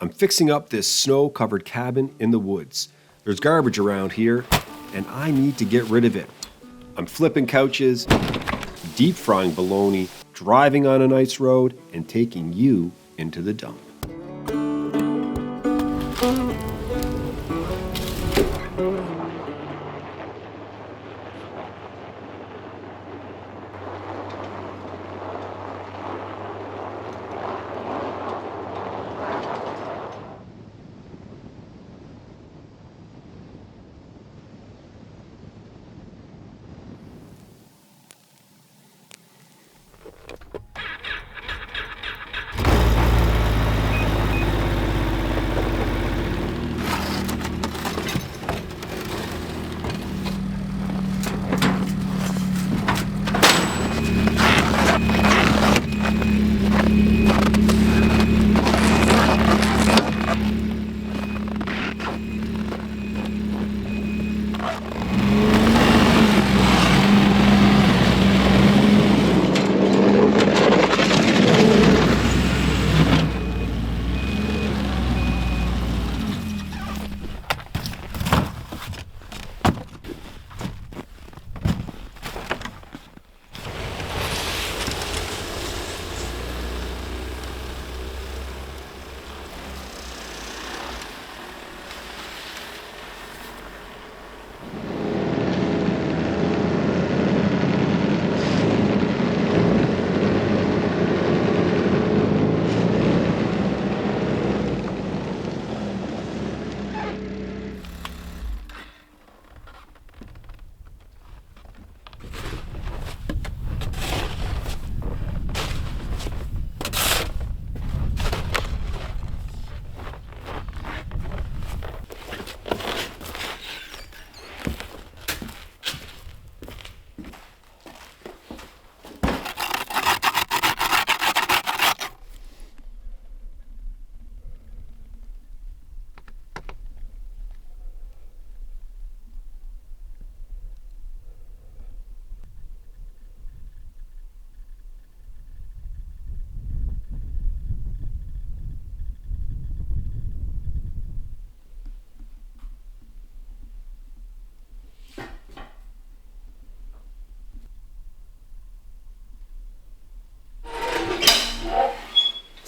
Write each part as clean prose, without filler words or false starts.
I'm fixing up this snow-covered cabin in the woods. There's garbage around here, and I need to get rid of it. I'm flipping couches, deep frying bologna, driving on an ice road, and taking you into the dump.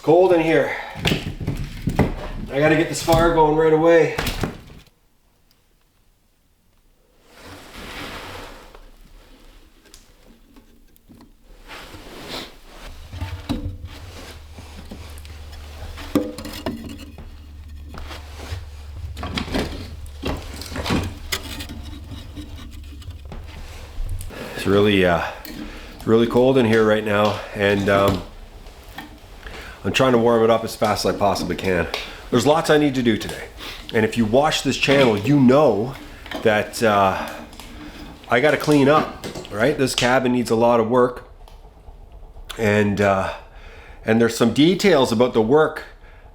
Cold in here. I gotta get this fire going right away. It's really cold in here right now, and I'm trying to warm it up as fast as I possibly can. There's lots I need to do today. And if you watch this channel, you know that I gotta clean up, right? This cabin needs a lot of work. And there's some details about the work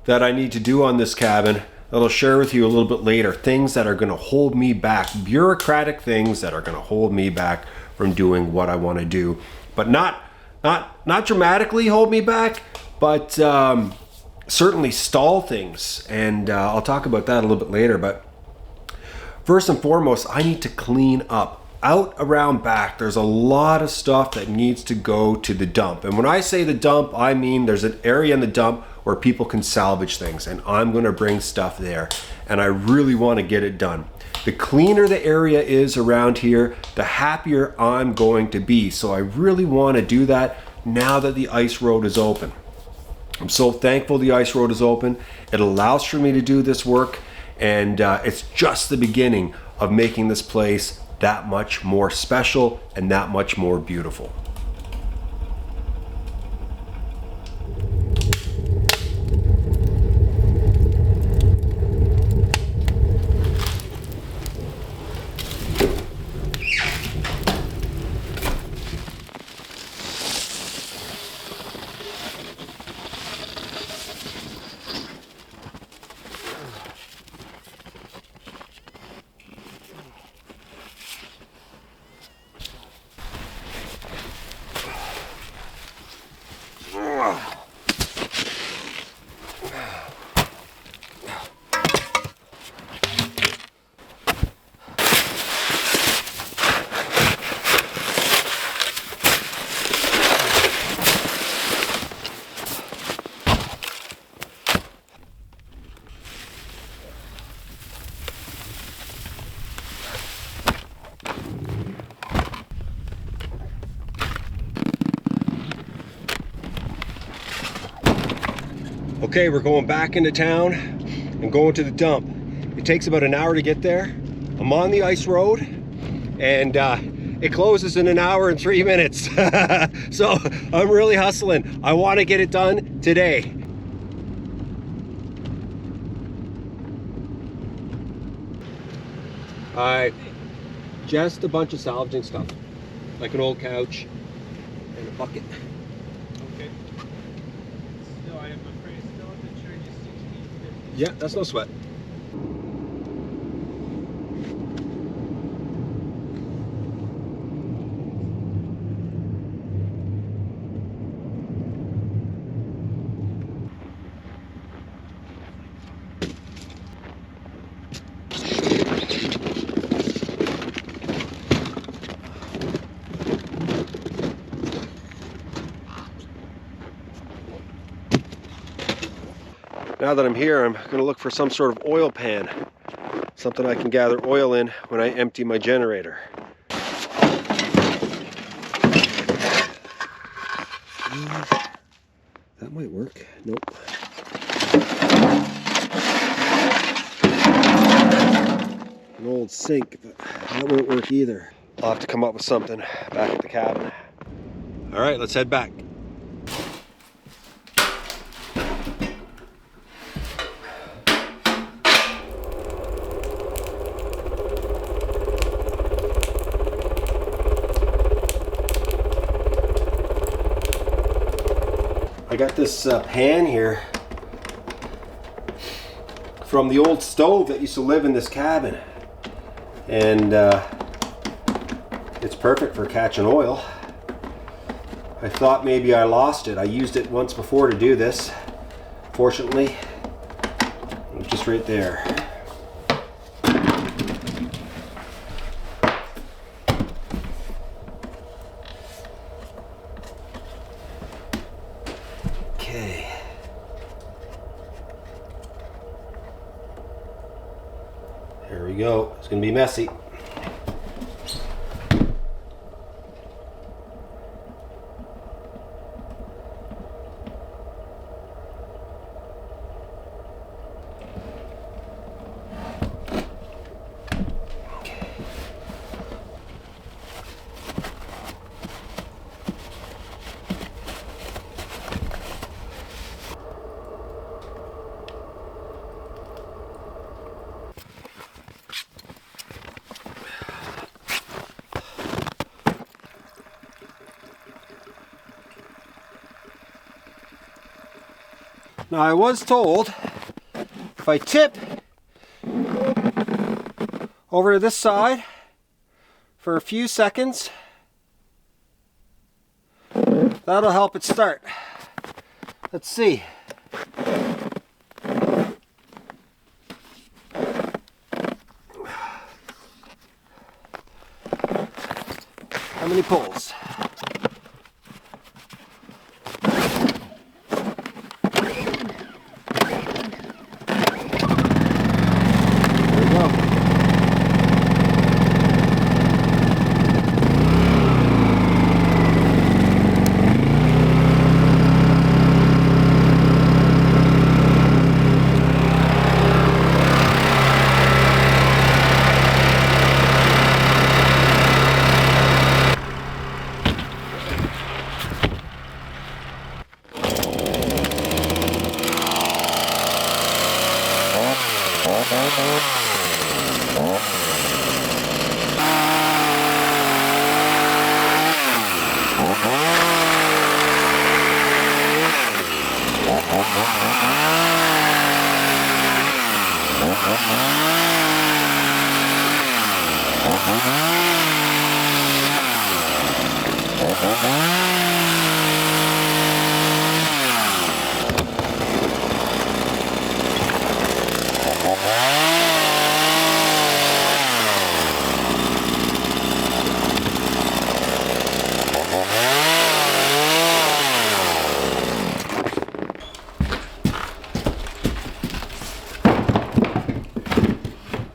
that I need to do on this cabin that I'll share with you a little bit later. Things that are gonna hold me back, bureaucratic things that are gonna hold me back from doing what I wanna do. But not dramatically hold me back, but certainly stall things, and I'll talk about that a little bit later. But first and foremost, I need to clean up. Out around back, there's a lot of stuff that needs to go to the dump. And when I say the dump, I mean there's an area in the dump where people can salvage things, and I'm gonna bring stuff there, and I really wanna get it done. The cleaner the area is around here, the happier I'm going to be. So I really wanna do that now that the ice road is open. I'm so thankful the ice road is open. It allows for me to do this work, and it's just the beginning of making this place that much more special and that much more beautiful. Okay, we're going back into town and going to the dump. It takes about an hour to get there. I'm on the ice road and it closes in an hour and 3 minutes. So I'm really hustling. I want to get it done today. Just a bunch of salvaging stuff, like an old couch and a bucket. Okay. Still, I am afraid still have to charge you $16.50. Yeah, that's no sweat. Now that I'm here, I'm going to look for some sort of oil pan, something I can gather oil in when I empty my generator. That might work. Nope. An old sink, but that won't work either. I'll have to come up with something back at the cabin. All right, let's head back. I got this pan here from the old stove that used to live in this cabin, and it's perfect for catching oil. I thought maybe I lost it. I used it once before to do this. Fortunately, it was just right there. Okay. There we go. It's gonna be messy. Now I was told if I tip over to this side for a few seconds, that'll help it start. Let's see. How many pulls?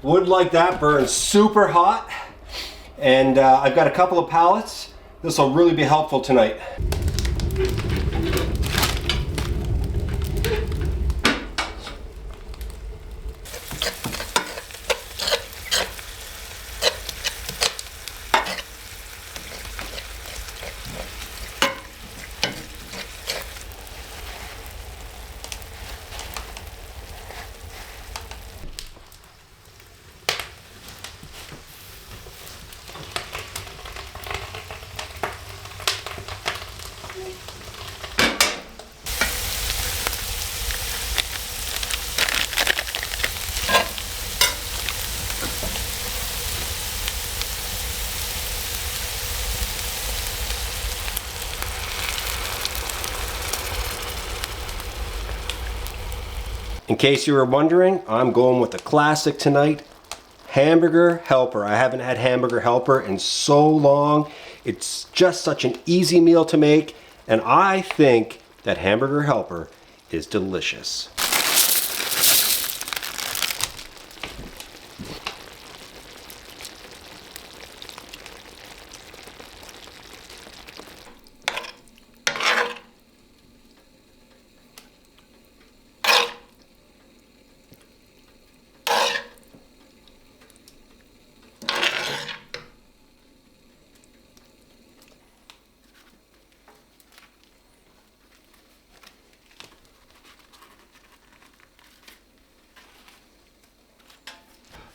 Wood like that burns super hot, and I've got a couple of pallets. This will really be helpful tonight. In case you were wondering, I'm going with the classic tonight, hamburger helper. I haven't had hamburger helper in so long. It's just such an easy meal to make, and I think that hamburger helper is delicious.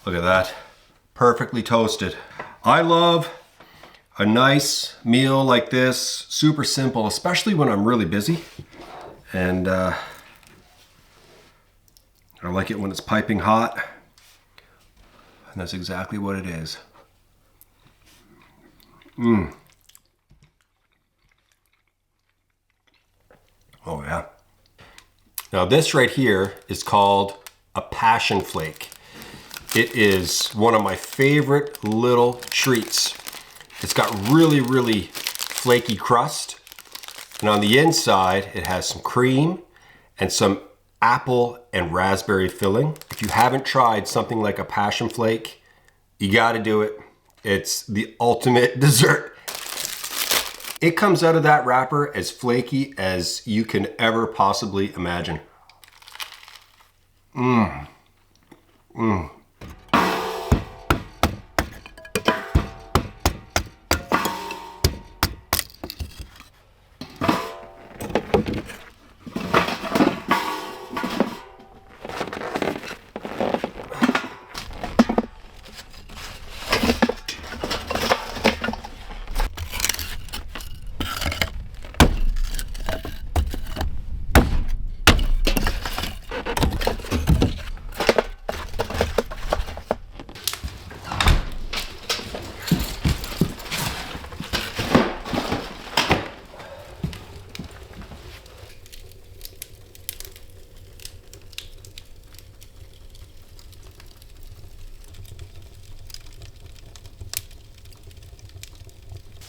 Look at that, perfectly toasted. I love a nice meal like this, super simple, especially when I'm really busy. And I like it when it's piping hot. And that's exactly what it is. Oh yeah. Now this right here is called a passion flake. It is one of my favorite little treats. It's got really, really flaky crust. And on the inside, it has some cream and some apple and raspberry filling. If you haven't tried something like a passion flake, you gotta do it. It's the ultimate dessert. It comes out of that wrapper as flaky as you can ever possibly imagine.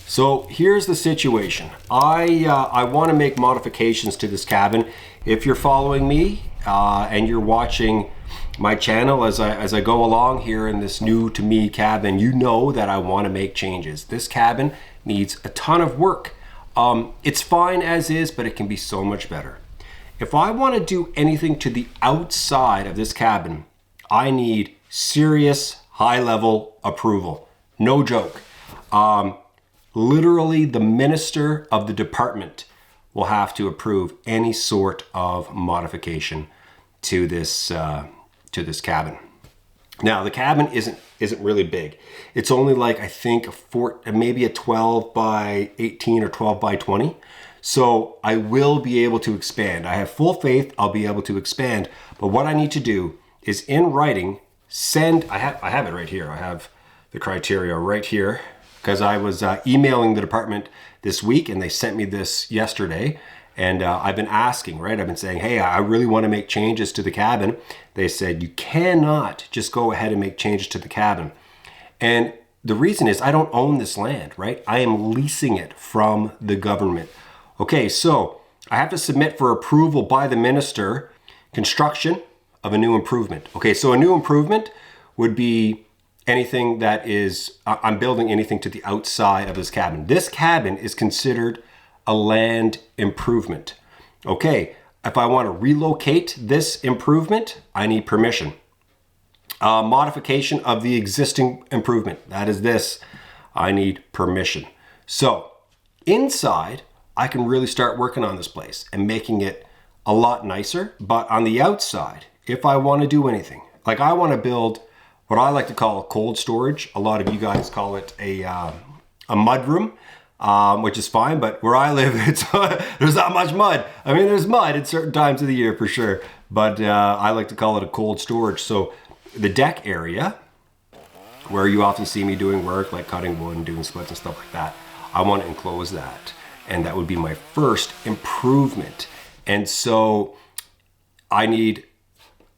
So here's the situation. I want to make modifications to this cabin. If you're following me and you're watching my channel as I go along here in this new to me cabin, you know that I want to make changes. This cabin needs a ton of work. It's fine as is, but it can be so much better. If I want to do anything to the outside of this cabin, I need serious high-level approval. No joke. Literally, the minister of the department will have to approve any sort of modification to this cabin. Now, the cabin isn't really big. It's only like, I think, maybe a 12 by 18 or 12 by 20. So I will be able to expand. I have full faith I'll be able to expand. But what I need to do is, in writing, I have it right here. I have the criteria right here, because I was emailing the department this week and they sent me this yesterday. And I've been asking, right? I've been saying, hey, I really want to make changes to the cabin. They said, you cannot just go ahead and make changes to the cabin. And the reason is I don't own this land, right? I am leasing it from the government. Okay, so I have to submit for approval by the minister construction of a new improvement. Okay, so a new improvement would be anything that is, I'm building anything to the outside of this cabin. This cabin is considered a land improvement. Okay, if I want to relocate this improvement, I need permission. Modification of the existing improvement, that is this, I need permission. So inside, I can really start working on this place and making it a lot nicer. But on the outside, if I want to do anything, like I want to build what I like to call a cold storage. A lot of you guys call it a mud room, which is fine. But where I live, there's not much mud. I mean, there's mud at certain times of the year for sure. But I like to call it a cold storage. So the deck area, where you often see me doing work, like cutting wood and doing splits and stuff like that, I want to enclose that. And that would be my first improvement. And so I need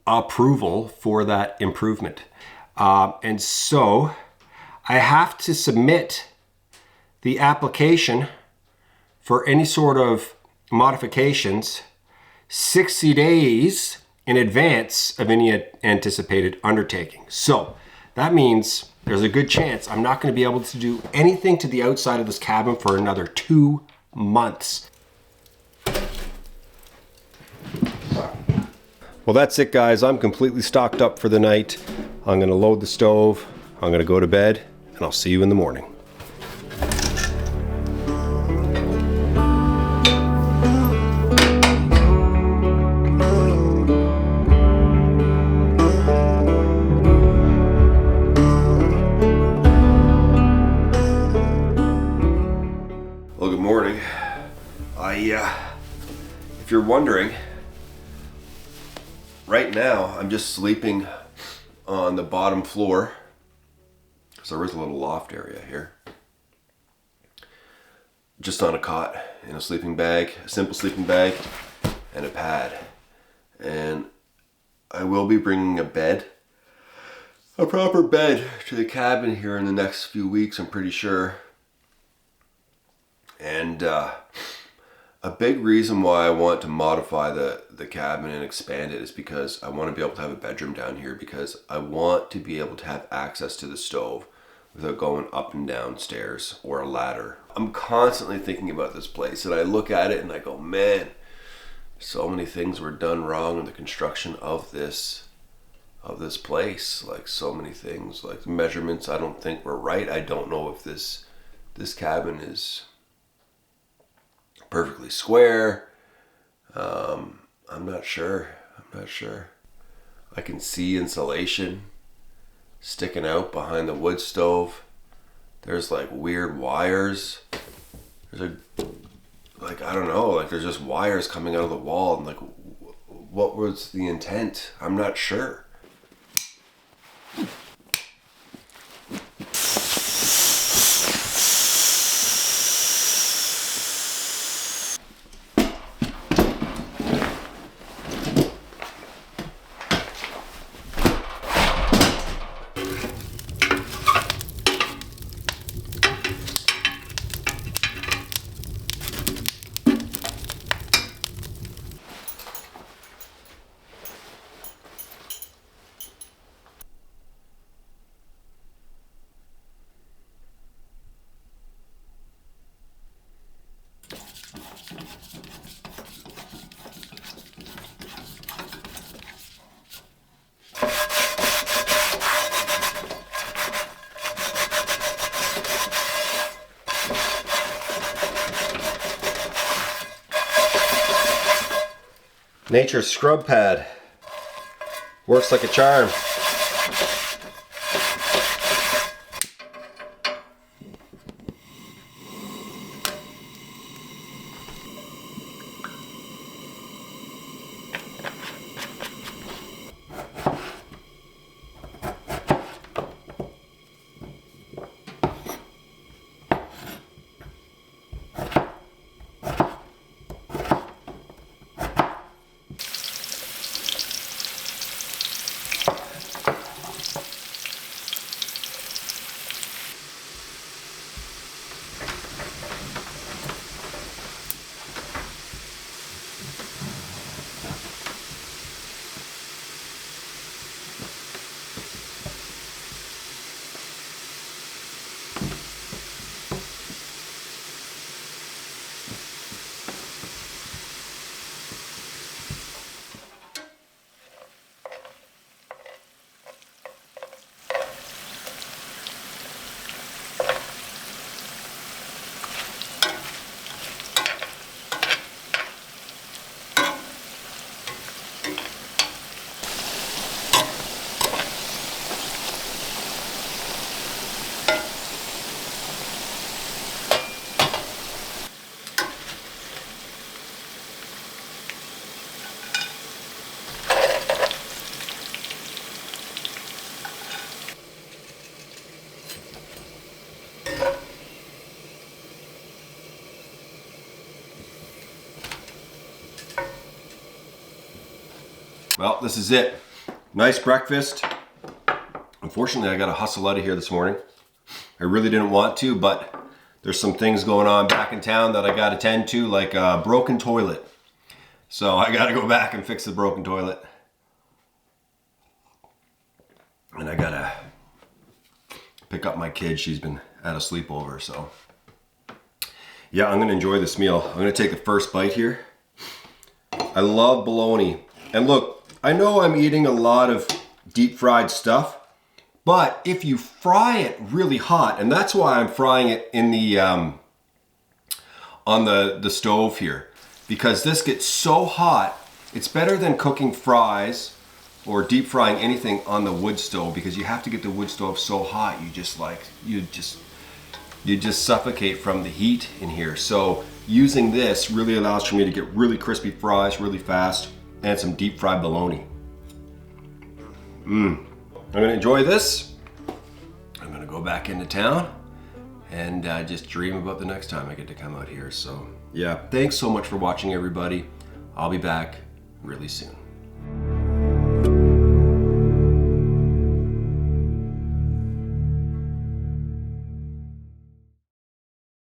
approval for that improvement. And so I have to submit the application for any sort of modifications 60 days in advance of any anticipated undertaking. So that means there's a good chance I'm not going to be able to do anything to the outside of this cabin for another 2 months. Well, that's it, guys. I'm completely stocked up for the night. I'm going to load the stove. I'm going to go to bed, and I'll see you in the morning. Well, good morning. If you're wondering, right now I'm just sleeping on the bottom floor. So there is a little loft area here. Just on a cot in a sleeping bag, a simple sleeping bag, and a pad. And I will be bringing a proper bed to the cabin here in the next few weeks, I'm pretty sure. And a big reason why I want to modify the cabin and expand it is because I want to be able to have a bedroom down here, because I want to be able to have access to the stove without going up and down stairs or a ladder. I'm constantly thinking about this place, and I look at it and I go, man, so many things were done wrong in the construction of this place. Like, so many things, like the measurements I don't think were right. I don't know if this cabin is perfectly square. I'm not sure. I can see insulation sticking out behind the wood stove. There's like weird wires. There's I don't know, like there's just wires coming out of the wall, and like, what was the intent? I'm not sure. Nature's scrub pad works like a charm. Well, this is it. Nice breakfast. Unfortunately, I got to hustle out of here this morning. I really didn't want to, but there's some things going on back in town that I got to tend to, like a broken toilet. So I got to go back and fix the broken toilet. And I got to pick up my kid. She's been at a sleepover, so. Yeah, I'm going to enjoy this meal. I'm going to take the first bite here. I love bologna. And look, I know I'm eating a lot of deep fried stuff, but if you fry it really hot, and that's why I'm frying it in the on the stove here, because this gets so hot, it's better than cooking fries or deep frying anything on the wood stove, because you have to get the wood stove so hot you just suffocate from the heat in here. So using this really allows for me to get really crispy fries really fast and some deep fried bologna. I'm gonna enjoy this. I'm gonna go back into town and just dream about the next time I get to come out here. So yeah, thanks so much for watching, everybody. I'll be back really soon.